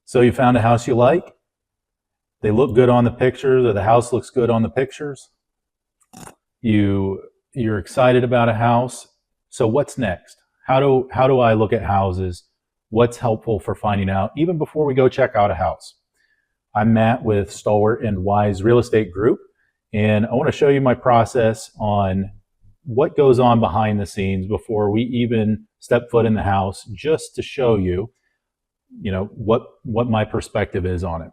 So you found a house you like? They look good on the pictures, or the house looks good on the pictures. You're excited about a house. So what's next? How do I look at houses? What's helpful for finding out even before we go check out a house? I'm Matt with Stalwart and Wise Real Estate Group, and I want to show you my process on what goes on behind the scenes before we even step foot in the house, just to show you, what my perspective is on it.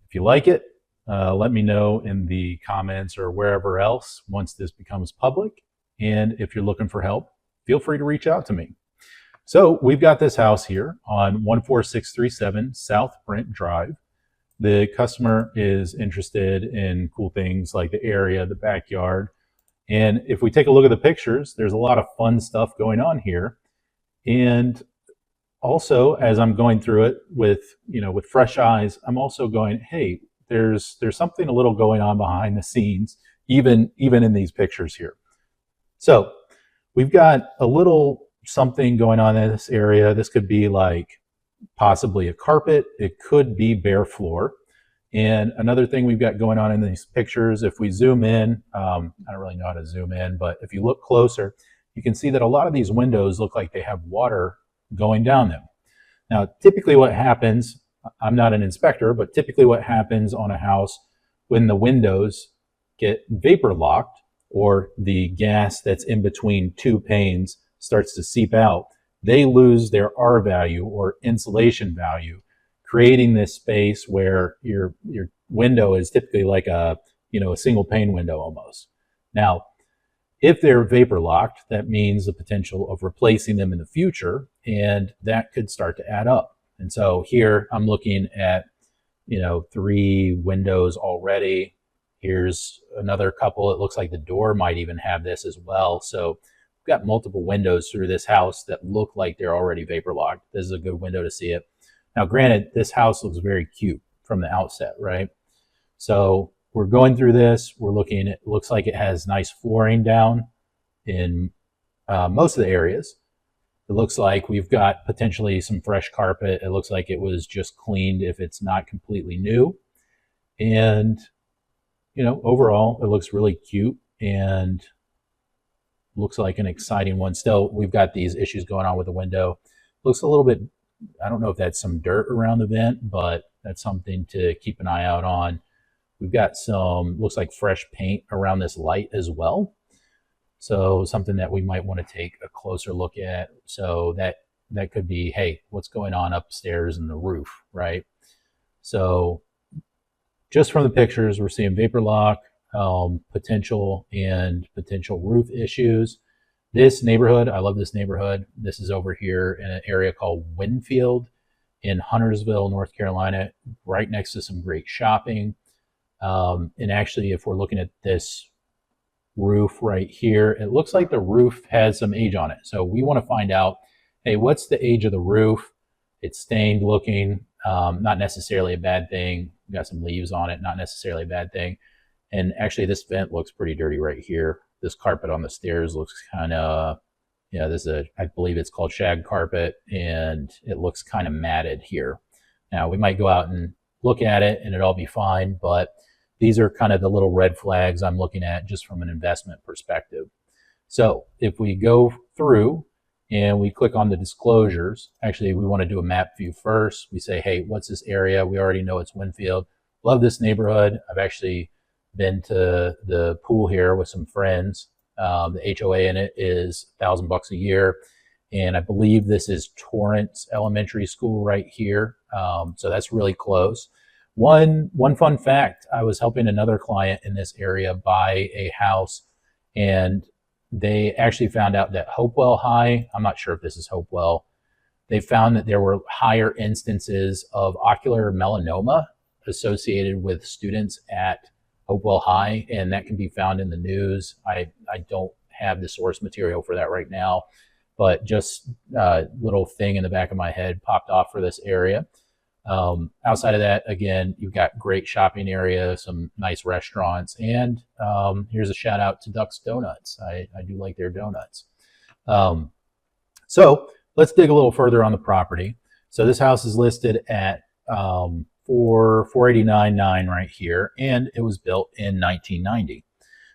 If you like it, let me know in the comments or wherever else once this becomes public. And if you're looking for help, feel free to reach out to me. So we've got this house here on 14637 South Brent Drive. The customer is interested in cool things like the area, the backyard. And if we take a look at the pictures, there's a lot of fun stuff going on here. And also, as I'm going through it with fresh eyes, I'm also going, hey, there's something a little going on behind the scenes, even in these pictures here. So we've got a little something going on in this area. This could be like possibly a carpet. It could be bare floor. And another thing we've got going on in these pictures, if we zoom in, I don't really know how to zoom in, but if you look closer, you can see that a lot of these windows look like they have water going down them. Now, typically what happens, I'm not an inspector, but typically what happens on a house when the windows get vapor locked, or the gas that's in between two panes starts to seep out, they lose their R value or insulation value, creating this space where your window is typically like a single pane window almost. Now, if they're vapor locked, that means the potential of replacing them in the future, and that could start to add up. And so here I'm looking at 3 windows already. Here's another couple. It looks like the door might even have this as well. So we've got multiple windows through this house that look like they're already vapor locked. This is a good window to see it. Now, granted, this house looks very cute from the outset, right? So we're going through this. We're looking. It looks like it has nice flooring down in most of the areas. It looks like we've got potentially some fresh carpet. It looks like it was just cleaned if it's not completely new. And, overall, it looks really cute and looks like an exciting one. Still, we've got these issues going on with the window. Looks a little bit, I don't know if that's some dirt around the vent, but that's something to keep an eye out on. We've got some, looks like fresh paint around this light as well. So something that we might want to take a closer look at. So that could be, hey, what's going on upstairs in the roof, right? So just from the pictures, we're seeing vapor lock, potential roof issues. This neighborhood, I love this neighborhood. This is over here in an area called Winfield in Huntersville, North Carolina, right next to some great shopping. And actually, if we're looking at this roof right here, it looks like the roof has some age on it. So we want to find out, hey, what's the age of the roof? It's stained looking, not necessarily a bad thing. We got some leaves on it, not necessarily a bad thing. And actually, this vent looks pretty dirty right here. This carpet on the stairs looks kind of, I believe it's called shag carpet, and it looks kind of matted here. Now, we might go out and look at it and it'll all be fine, but these are kind of the little red flags I'm looking at just from an investment perspective. So if we go through and we click on the disclosures, actually we want to do a map view first. We say, hey, what's this area? We already know it's Winfield. Love this neighborhood. I've actually been to the pool here with some friends. The HOA in it is $1,000 a year. And I believe this is Torrance Elementary School right here. So that's really close. One fun fact, I was helping another client in this area buy a house, and they actually found out that Hopewell High, I'm not sure if this is Hopewell, they found that there were higher instances of ocular melanoma associated with students at Hopewell High, and that can be found in the news. I don't have the source material for that right now, but just a little thing in the back of my head popped off for this area. Outside of that, again, you've got great shopping area, some nice restaurants, and here's a shout out to Duck's Donuts. I do like their donuts. So let's dig a little further on the property. So this house is listed at for 489.9 right here, and it was built in 1990.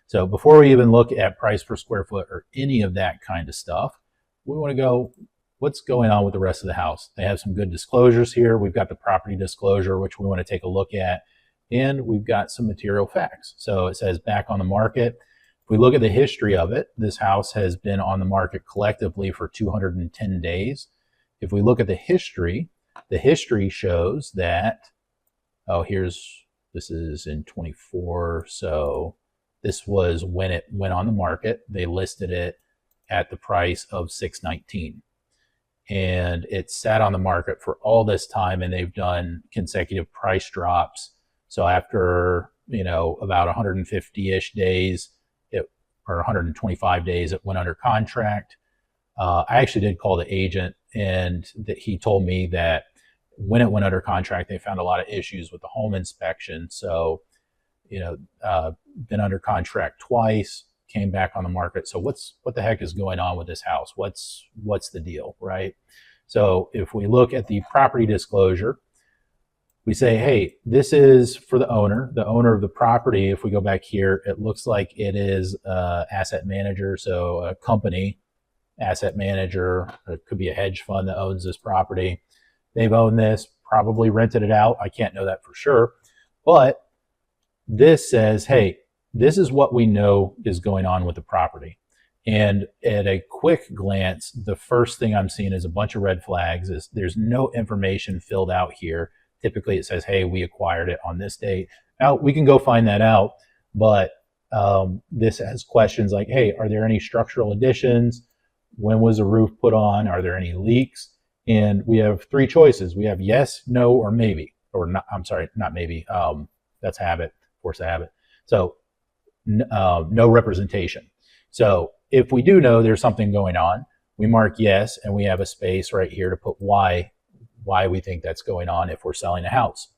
So before we even look at price per square foot or any of that kind of stuff, we want to go, what's going on with the rest of the house? They have some good disclosures here. We've got the property disclosure, which we want to take a look at, and we've got some material facts. So it says back on the market. If we look at the history of it, this house has been on the market collectively for 210 days. If we look at the history shows that, this is in 24, so this was when it went on the market. They listed it at the price of $619. And it sat on the market for all this time, and they've done consecutive price drops. So after, about 150-ish days, or 125 days, it went under contract. I actually did call the agent, and he told me that when it went under contract, they found a lot of issues with the home inspection. So, been under contract twice, came back on the market. So what the heck is going on with this house? What's the deal, right? So if we look at the property disclosure, we say, hey, this is for the owner of the property. If we go back here, it looks like it is asset manager. So a company, asset manager, it could be a hedge fund that owns this property. They've owned this, probably rented it out. I can't know that for sure. But this says, hey, this is what we know is going on with the property. And at a quick glance, the first thing I'm seeing is a bunch of red flags. There's no information filled out here. Typically it says, hey, we acquired it on this date. Now we can go find that out, but this has questions like, hey, are there any structural additions? When was the roof put on? Are there any leaks? And we have three choices. We have yes, no, or maybe, or not. I'm sorry, not maybe. That's habit, force of habit. So no representation. So if we do know there's something going on, we mark yes, and we have a space right here to put why we think that's going on if we're selling a house.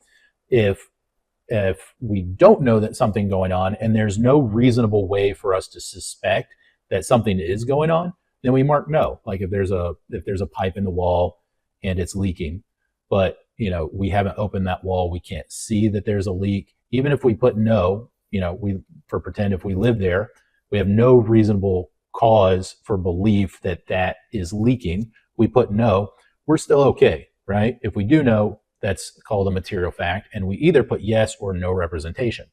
If we don't know that something going on and there's no reasonable way for us to suspect that something is going on, then we mark no. Like if there's a pipe in the wall and it's leaking, but we haven't opened that wall, we can't see that there's a leak. Even if we put no, for pretend if we live there, we have no reasonable cause for belief that that is leaking. We put no, we're still okay, right? If we do know, that's called a material fact, and we either put yes or no representation.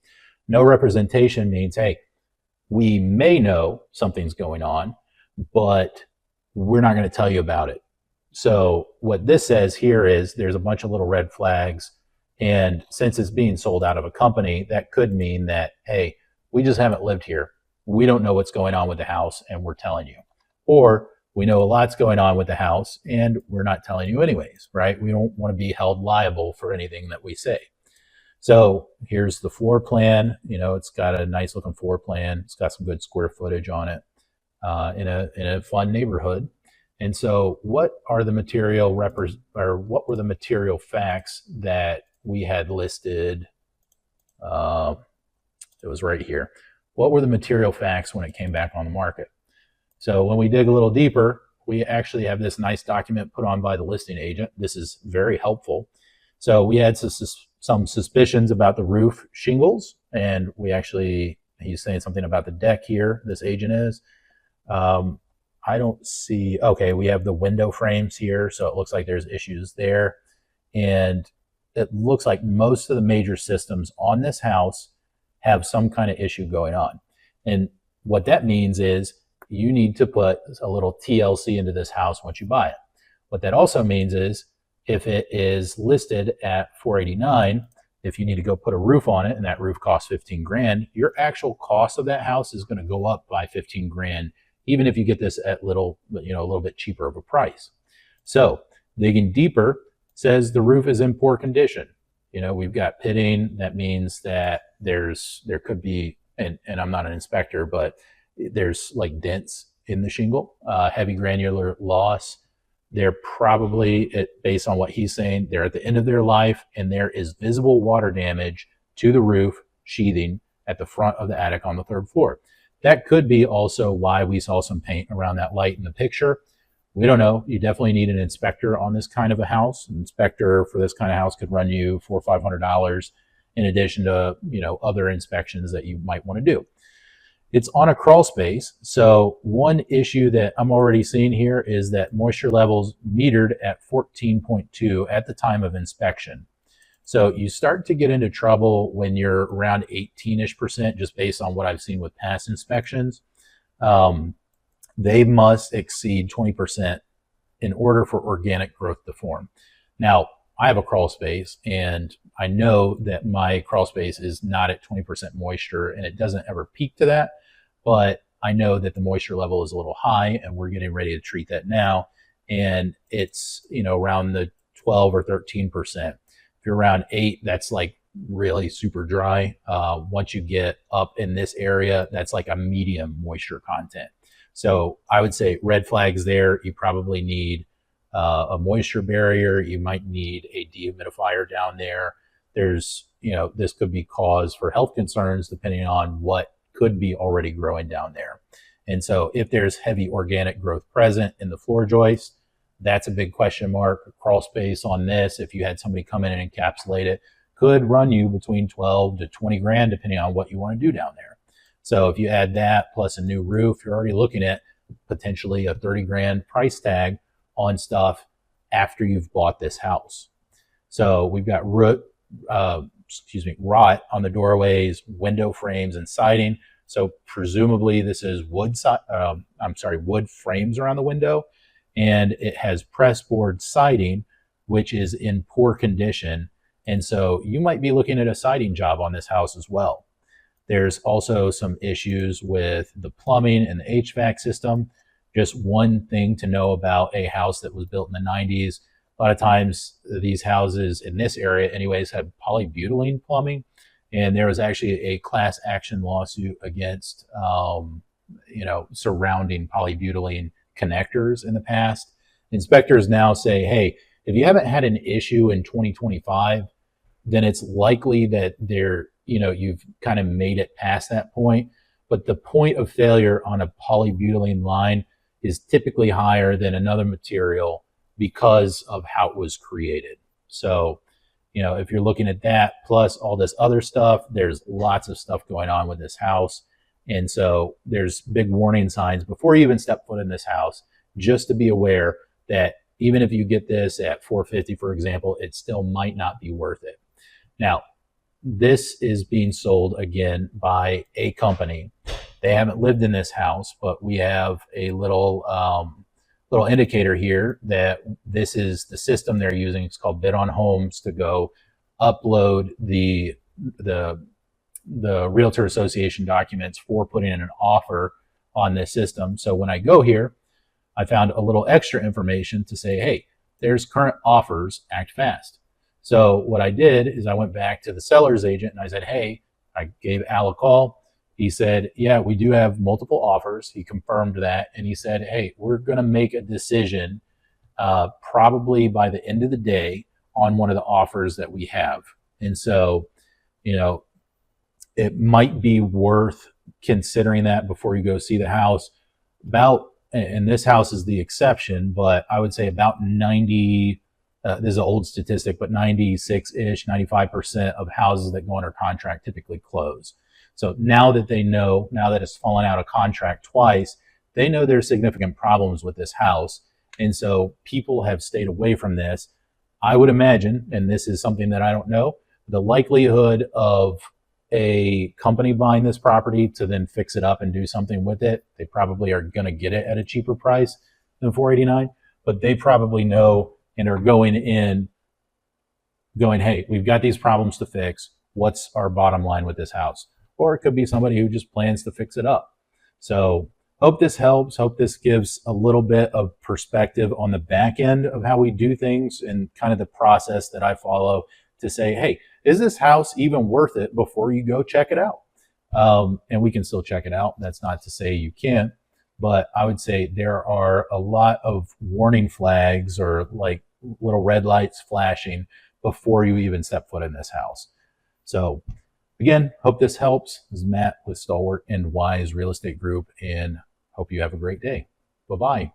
No representation means, hey, we may know something's going on, but we're not going to tell you about it. So what this says here is there's a bunch of little red flags, and since it's being sold out of a company, that could mean that, hey, we just haven't lived here. We don't know what's going on with the house, and we're telling you. Or we know a lot's going on with the house, and we're not telling you anyways, right? We don't want to be held liable for anything that we say. So here's the floor plan. It's got a nice looking floor plan. It's got some good square footage on it in a fun neighborhood. And so what were the material facts that we had listed? It was right here. What were the material facts when it came back on the market? So when we dig a little deeper, we actually have this nice document put on by the listing agent. This is very helpful. So we had some suspicions about the roof shingles, and he's saying something about the deck here, this agent is. I don't see, okay, we have the window frames here, so it looks like there's issues there. And it looks like most of the major systems on this house have some kind of issue going on. And what that means is you need to put a little TLC into this house once you buy it. What that also means is if it is listed at $489, if you need to go put a roof on it and that roof costs 15 grand, your actual cost of that house is going to go up by 15 grand, even if you get this at a little bit cheaper of a price. So digging deeper says the roof is in poor condition. We've got pitting. That means that there could be, and I'm not an inspector, but there's like dents in the shingle, heavy granular loss. They're probably, based on what he's saying, they're at the end of their life, and there is visible water damage to the roof sheathing at the front of the attic on the third floor. That could be also why we saw some paint around that light in the picture. We don't know. You definitely need an inspector on this kind of a house. An inspector for this kind of house could run you $400 or $500 in addition to, other inspections that you might want to do. It's on a crawl space. So one issue that I'm already seeing here is that moisture levels metered at 14.2 at the time of inspection. So you start to get into trouble when you're around 18-ish%, just based on what I've seen with past inspections. They must exceed 20% in order for organic growth to form. Now, I have a crawl space, and I know that my crawl space is not at 20% moisture, and it doesn't ever peak to that, but I know that the moisture level is a little high, and we're getting ready to treat that now, and it's around the 12 or 13%. If you're around 8, that's like really super dry. Once you get up in this area, that's like a medium moisture content. So I would say red flags there. You probably need a moisture barrier. You might need a dehumidifier down there. There's, this could be cause for health concerns depending on what could be already growing down there. And so if there's heavy organic growth present in the floor joist, that's a big question mark. Crawl space on this, if you had somebody come in and encapsulate it, could run you between 12 to 20 grand, depending on what you want to do down there. So if you add that plus a new roof, you're already looking at potentially a 30 grand price tag on stuff after you've bought this house. So we've got rot on the doorways, window frames, and siding. So presumably this is wood frames around the window, and it has pressboard siding, which is in poor condition. And so you might be looking at a siding job on this house as well. There's also some issues with the plumbing and the HVAC system. Just one thing to know about a house that was built in the 90s. A lot of times these houses in this area anyways have polybutylene plumbing. And there was actually a class action lawsuit against, surrounding polybutylene connectors in the past. Inspectors now say, hey, if you haven't had an issue in 2025, then it's likely that you've kind of made it past that point. But the point of failure on a polybutylene line is typically higher than another material because of how it was created. So, if you're looking at that plus all this other stuff, there's lots of stuff going on with this house. And so there's big warning signs before you even step foot in this house, just to be aware that even if you get this at $450, for example, it still might not be worth it. Now, this is being sold again by a company. They haven't lived in this house, but we have a little indicator here that this is the system they're using. It's called Bid on Homes, to go upload the Realtor Association documents for putting in an offer on this system. So when I go here, I found a little extra information to say, hey, there's current offers, act fast. So what I did is I went back to the seller's agent and I said, hey, I gave Al a call. He said, yeah, we do have multiple offers. He confirmed that. And he said, hey, we're going to make a decision probably by the end of the day on one of the offers that we have. And so, it might be worth considering that before you go see the house. And this house is the exception, but I would say about 90, this is an old statistic, but 96-ish, 95% of houses that go under contract typically close. So now that it's fallen out of contract twice, they know there's significant problems with this house. And so people have stayed away from this. I would imagine, and this is something that I don't know, the likelihood of a company buying this property to then fix it up and do something with it, they probably are going to get it at a cheaper price than $489, but they probably know and are going, hey, we've got these problems to fix. What's our bottom line with this house? Or it could be somebody who just plans to fix it up. So hope this helps. Hope this gives a little bit of perspective on the back end of how we do things and kind of the process that I follow to say, hey, is this house even worth it before you go check it out? And we can still check it out. That's not to say you can't, but I would say there are a lot of warning flags or like little red lights flashing before you even step foot in this house. So again, hope this helps. This is Matt with Stalwart and Wise Real Estate Group, and hope you have a great day. Bye-bye.